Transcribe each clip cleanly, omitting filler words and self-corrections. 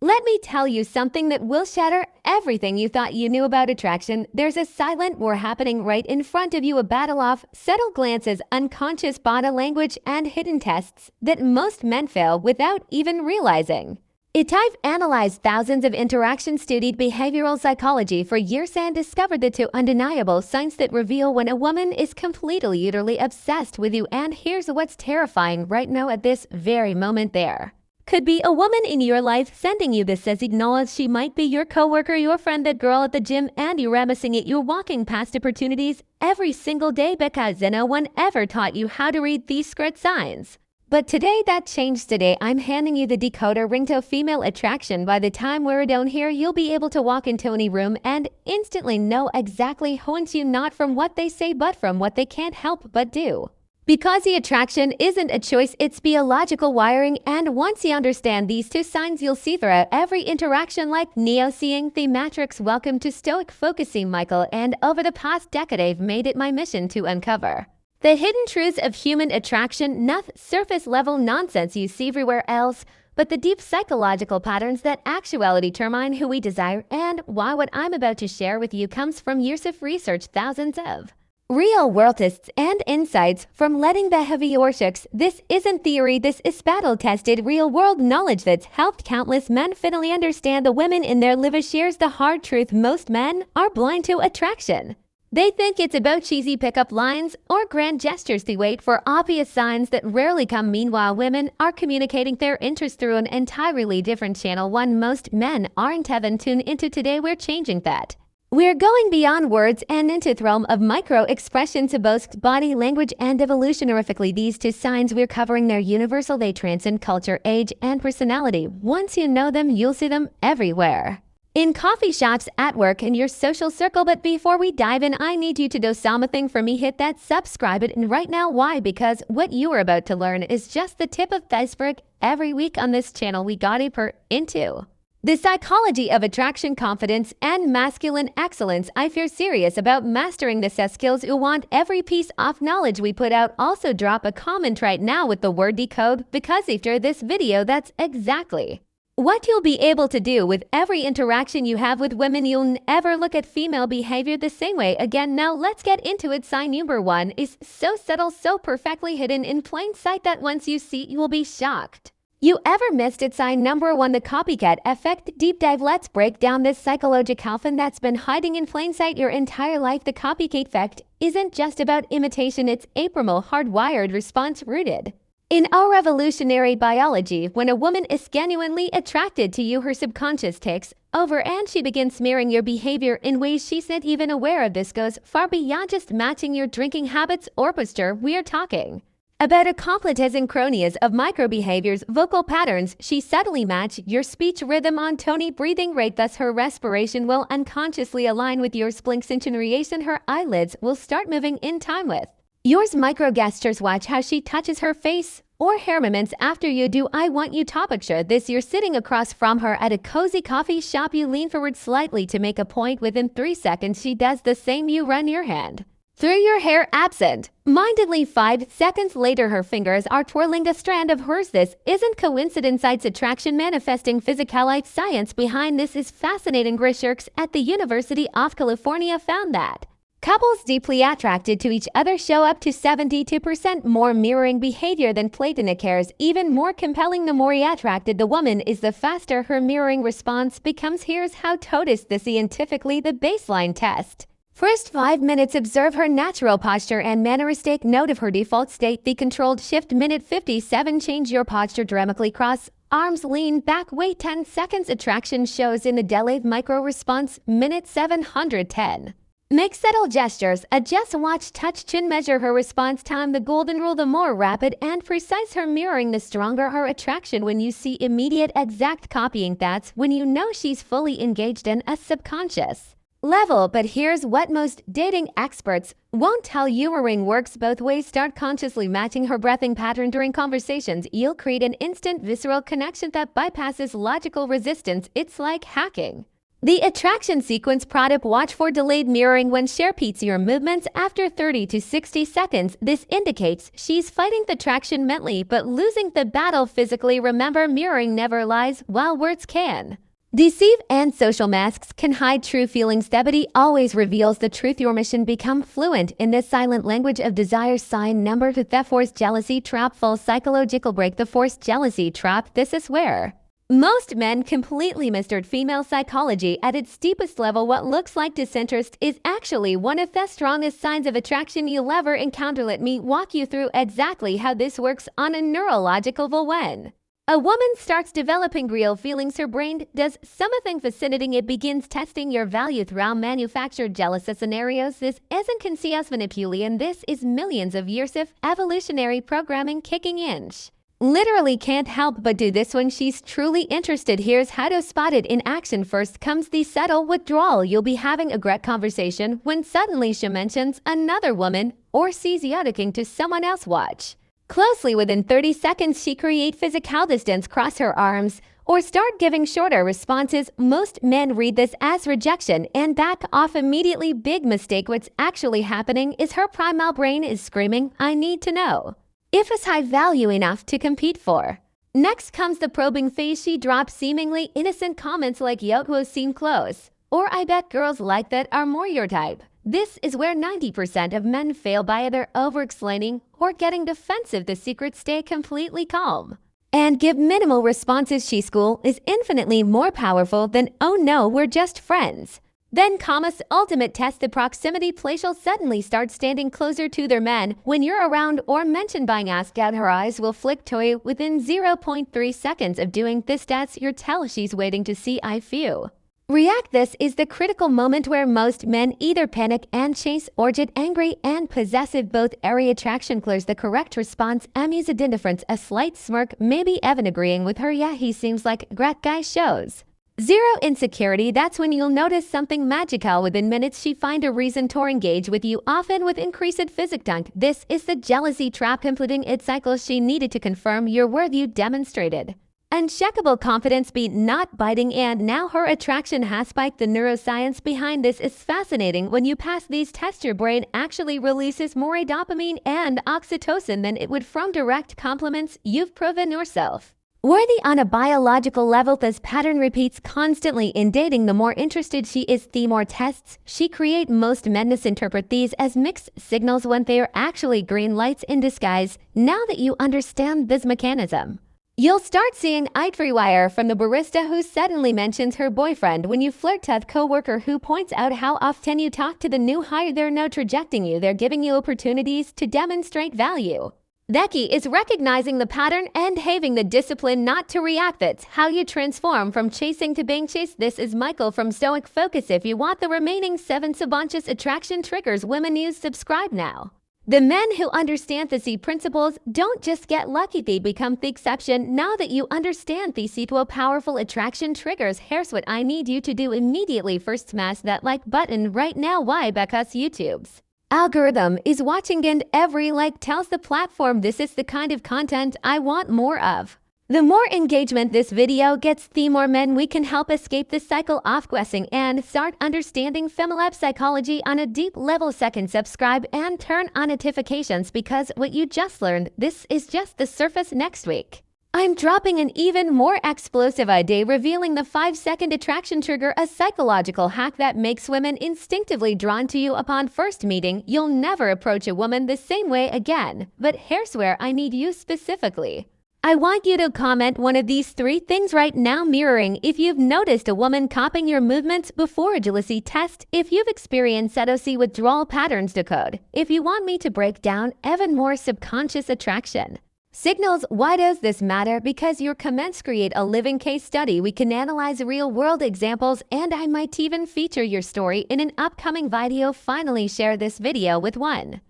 Let me tell you something that will shatter everything you thought you knew about attraction. There's a silent war happening right in front of you, a battle of subtle glances, unconscious body language, and hidden tests that most men fail without even realizing. I've analyzed thousands of interactions, studied behavioral psychology for years, and discovered the two undeniable signs that reveal when a woman is completely, utterly obsessed with you. And here's what's terrifying right now at this very moment there. Could be a woman in your life sending you this signal. She might be your coworker, your friend, that girl at the gym, and you're reminiscing it. You're walking past opportunities every single day because no one ever taught you how to read these secret signs. But today that changed. Today I'm handing you the decoder ring to female attraction. By the time we're done here, you'll be able to walk into any room and instantly know exactly who wants you, not from what they say but from what they can't help but do. Because the attraction isn't a choice, it's biological wiring, and once you understand these two signs, you'll see throughout every interaction like neo-seeing the matrix. Welcome to Stoic Focusing, Michael, and over the past decade I've made it my mission to uncover the hidden truths of human attraction, not surface-level nonsense you see everywhere else, but the deep psychological patterns that actually determine who we desire, and why what I'm about to share with you comes from years of research, thousands of real-world tests and insights from letting the heavy workshops. This isn't theory, this is battle-tested, real-world knowledge that's helped countless men finally understand the women in their lives. Shares the hard truth: most men are blind to attraction. They think it's about cheesy pickup lines or grand gestures. They wait for obvious signs that rarely come. Meanwhile, women are communicating their interest through an entirely different channel, one most men aren't even tuned into. Today we're changing that. We're going beyond words and into the realm of micro-expression to both body language and evolution. Horrifically, these two signs we're covering, they're universal. They transcend culture, age, and personality. Once you know them, you'll see them everywhere. In coffee shops, at work, in your social circle. But before we dive in, I need you to do something for me. Hit that subscribe button right now. Why? Because what you are about to learn is just the tip of the iceberg. Every week on this channel, we got into the psychology of attraction, confidence, and masculine excellence. If you're serious about mastering the skills, you want every piece of knowledge we put out. Also drop a comment right now with the word decode, because after this video, that's exactly what you'll be able to do with every interaction you have with women. You'll never look at female behavior the same way again. Now let's get into it. Sign number one is so subtle, so perfectly hidden in plain sight that once you see, you will be shocked you ever missed it. Sign number one, the copycat effect. Deep dive. Let's break down this psychological fin that's been hiding in plain sight your entire life. The copycat effect isn't just about imitation, it's a primal, hardwired response rooted in our revolutionary biology. When a woman is genuinely attracted to you, her subconscious takes over and she begins mirroring your behavior in ways she's not even aware of. This goes far beyond just matching your drinking habits or posture. We are talking about a complex synchronous of micro-behaviors, vocal patterns. She subtly match your speech rhythm on tone, breathing rate, thus her respiration will unconsciously align with your splinks intonation. Her eyelids will start moving in time with yours. Micro gestures. Watch how she touches her face or hair moments after you do. I want you to picture this: you're sitting across from her at a cozy coffee shop. You lean forward slightly to make a point. Within 3 seconds, she does the same. You run your hand through your hair absent-mindedly. 5 seconds later, her fingers are twirling a strand of hers. This isn't coincidence, it's attraction manifesting physical life. Science behind this is fascinating. Researchers at the University of California found that couples deeply attracted to each other show up to 72% more mirroring behavior than platonic pairs. Even more compelling, the more attracted the woman is, the faster her mirroring response becomes. Here's how to notice this scientifically: the baseline test. First 5 minutes, observe her natural posture and manneristic. Note of her default state. The controlled shift. Minute 57, change your posture dramatically. Cross arms, lean back, wait 10 seconds. Attraction shows in the delayed micro response. Minute 710. Make subtle gestures. Adjust, watch, touch, chin. Measure her response time. The golden rule: the more rapid and precise her mirroring, the stronger her attraction. When you see immediate exact copying, that's when you know she's fully engaged in a subconscious level. But here's what most dating experts won't tell you: mirroring works both ways. Start consciously matching her breathing pattern during conversations. You'll create an instant visceral connection that bypasses logical resistance. It's like hacking The attraction sequence product watch for delayed mirroring when she repeats your movements after 30 to 60 seconds. This indicates she's fighting the attraction mentally but losing the battle physically. Remember, mirroring never lies while words can. Deceive and social masks can hide true feelings. Stability always reveals the truth. Your mission become fluent in this silent language of desire. Sign number 2, the forced jealousy trap. Full psychological break. The forced jealousy trap. This is where most men completely misread female psychology at its deepest level. What looks like disinterest is actually one of the strongest signs of attraction you'll ever encounter. Let me walk you through exactly how this works on a neurological level. When a woman starts developing real feelings, her brain does something fascinating. It begins testing your value through manufactured jealous scenarios. This isn't conscious manipulation. This is millions of years of evolutionary programming kicking in. Literally can't help but do this when she's truly interested. Here's how to spot it in action. First comes the subtle withdrawal. You'll be having a great conversation when suddenly she mentions another woman or sees you talking to someone else. Watch closely. Within 30 seconds, she create physical distance, cross her arms, or start giving shorter responses. Most men read this as rejection and back off immediately. Big mistake. What's actually happening is her primal brain is screaming, "I need to know if it's high value enough to compete for." Next comes the probing phase. She drops seemingly innocent comments like "Yoko seem close," or "I bet girls like that are more your type." This is where 90% of men fail by either over-explaining or getting defensive. The secret: stay completely calm and give minimal responses. She school is infinitely more powerful than "oh no, we're just friends." Then Kama's ultimate test, the proximity play. She'll suddenly start standing closer to their men when you're around or mentioned buying. Ask out. Her eyes will flick to you within 0.3 seconds of doing this. That's your tell she's waiting to see if you react. This is the critical moment where most men either panic and chase or get angry and possessive. Both area attraction clears the correct response. Amused indifference, a slight smirk, maybe even agreeing with her. "Yeah, he seems like a great guy." Shows zero insecurity. That's when you'll notice something magical. Within minutes, she find a reason to engage with you, often with increased physic dunk. This is the jealousy trap. Completing its cycle, she needed to confirm your worth. You demonstrated uncheckable confidence, be not biting, and now her attraction has spiked. The neuroscience behind this is fascinating. When you pass these tests, your brain actually releases more dopamine and oxytocin than it would from direct compliments. You've proven yourself worthy on a biological level. This pattern repeats constantly in dating. The more interested she is, the more tests she create. Most men misinterpret these as mixed signals when they are actually green lights in disguise. Now that you understand this mechanism, you'll start seeing ivory wire from the barista who suddenly mentions her boyfriend when you flirt with a coworker who points out how often you talk to the new hire. They're not rejecting you, they're giving you opportunities to demonstrate value. The key is recognizing the pattern and having the discipline not to react. That's how you transform from chasing to being chased. This is Michael from Stoic Focus. If you want the remaining 7 subconscious attraction triggers women use, subscribe now. The men who understand the C principles don't just get lucky, they become the exception. Now that you understand the C12 powerful attraction triggers, here's what I need you to do immediately. First, smash that like button right now. Why? Because YouTube's algorithm is watching, and every like tells the platform this is the kind of content I want more of. The more engagement this video gets, the more men we can help escape the cycle of questing and start understanding female psychology on a deep level. Second, subscribe and turn on notifications, because what you just learned, this is just the surface. Next week, I'm dropping an even more explosive idea, revealing the 5-second attraction trigger, a psychological hack that makes women instinctively drawn to you upon first meeting. You'll never approach a woman the same way again. But here's where I need you specifically. I want you to comment one of these 3 things right now. Mirroring. If you've noticed a woman copying your movements before a jealousy test. If you've experienced jealousy withdrawal patterns. Decode. If you want me to break down even more subconscious attraction signals. Why does this matter? Because your comments create a living case study. We can analyze real-world examples, and I might even feature your story in an upcoming video. Finally, share this video with one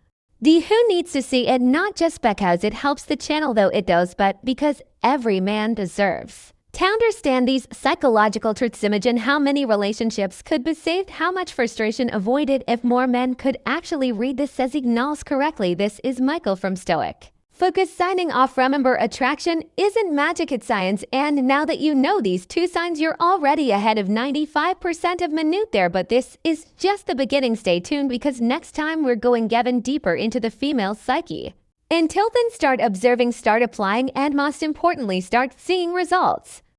who needs to see it, not just because it helps the channel, though it does, but because every man deserves to understand these psychological truths. Imagine how many relationships could be saved, how much frustration avoided if more men could actually read this signals correctly. This is Michael from Stoic Focus signing off. Remember, attraction isn't magic, it's science. And now that you know these two signs, you're already ahead of 95% of minute there. But this is just the beginning. Stay tuned because next time we're going even deeper into the female psyche. Until then, start observing, start applying, and most importantly, start seeing results.